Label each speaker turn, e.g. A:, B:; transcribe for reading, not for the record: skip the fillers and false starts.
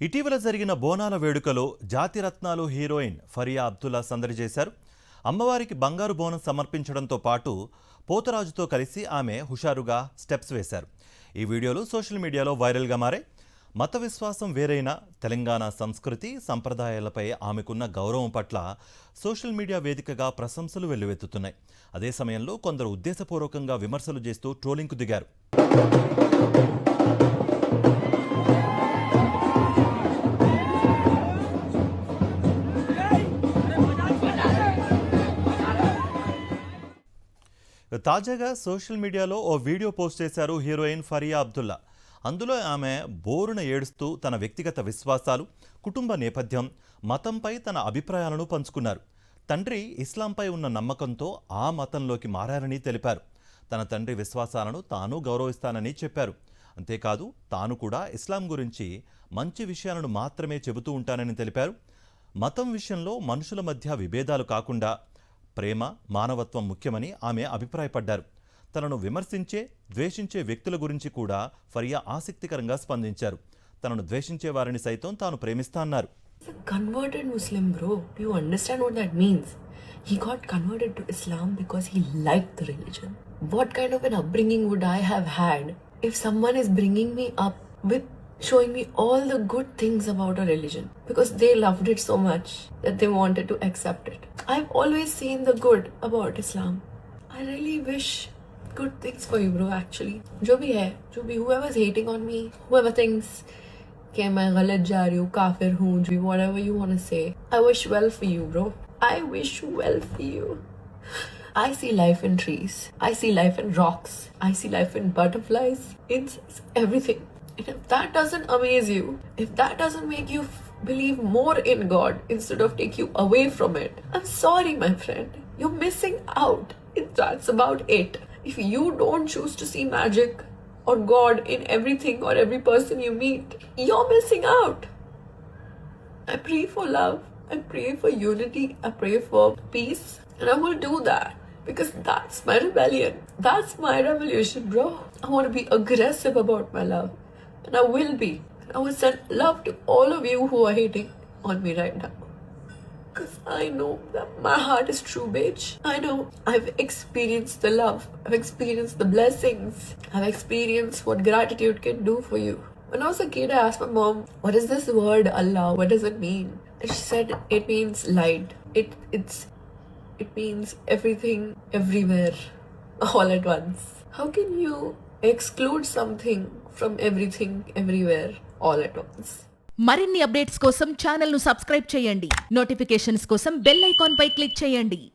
A: ఇటీవల జరిగిన బోనాల వేడుకలో జాతిరత్నాలు హీరోయిన్ ఫరియా అబ్దుల్లా సందడి చేశారు. అమ్మవారికి బంగారు బోనం సమర్పించడంతో పాటు పోతరాజుతో కలిసి ఆమె హుషారుగా స్టెప్స్ వేశారు. ఈ వీడియోలు సోషల్ మీడియాలో వైరల్గా మారాయి. మత విశ్వాసం వేరైన తెలంగాణ సంస్కృతి సంప్రదాయాలపై ఆమెకున్న గౌరవం పట్ల సోషల్ మీడియా వేదికగా ప్రశంసలు వెల్లువెత్తుతున్నాయి. అదే సమయంలో కొందరు ఉద్దేశపూర్వకంగా విమర్శలు చేస్తూ ట్రోలింగ్కు దిగారు. తాజాగా సోషల్ మీడియాలో ఓ వీడియో పోస్ట్ చేశారు హీరోయిన్ ఫరియా అబ్దుల్లా. అందులో ఆమె బోరున ఏడుస్తూ తన వ్యక్తిగత విశ్వాసాలు, కుటుంబ నేపథ్యం, మతంపై తన అభిప్రాయాలను పంచుకున్నారు. తండ్రి ఇస్లాంపై ఉన్న నమ్మకంతో ఆ మతంలోకి మారారని తెలిపారు. తన తండ్రి విశ్వాసాలను తాను గౌరవిస్తానని చెప్పారు. అంతేకాదు తాను కూడా ఇస్లాం గురించి మంచి విషయాలను మాత్రమే చెబుతూ ఉంటానని తెలిపారు. మతం విషయంలో మనుషుల మధ్య విభేదాలు కాకుండా ప్రేమ, మానవత్వం ముఖ్యమని ఆమె అభిప్రాయపడ్డారు. తనను విమర్శించే, ద్వేషించే వ్యక్తుల గురించి కూడా ఫరియా ఆసక్తికరంగా స్పందించారు. తనను ద్వేషించే వారిని సైతం తాను ప్రేమిస్తా అన్నారు.
B: Converted Muslim, bro. Do you understand what that means? He got converted to Islam because he liked the religion. What kind of an upbringing would I have had if someone is bringing me up with showing me all the good things about a religion because they loved it so much that they wanted to accept it. I've always seen the good about Islam. I really wish good things for you, bro, actually. जो भी है, whoever's hating on me, whoever thinks कि मैं गलत जा रही हूँ, काफिर हूँ, whatever you want to say, I wish well for you, bro. I wish well for you. I see life in trees. I see life in rocks. I see life in butterflies, insects, everything. And if that doesn't amaze you, if that doesn't make you believe more in God instead of take you away from it, I'm sorry, my friend. You're missing out. That's about it. If you don't choose to see magic or God in everything or every person you meet, you're missing out. I pray for love. I pray for unity. I pray for peace. And I will do that because that's my rebellion. That's my revolution, bro. I want to be aggressive about my love. And I will be. I will send love to all of you who are hating on me right now. Because I know that my heart is true, bitch. I know. I've experienced the love. I've experienced the blessings. I've experienced what gratitude can do for you. When I was a kid, I asked my mom, what is this word Allah? What does it mean? And she said, it means light. It means everything, everywhere, all at once. How can you exclude something from everything, everywhere, all at once?
C: మరిన్ని updates కోసం channel ను subscribe చేయండి. Notifications కోసం bell icon పై click చేయండి.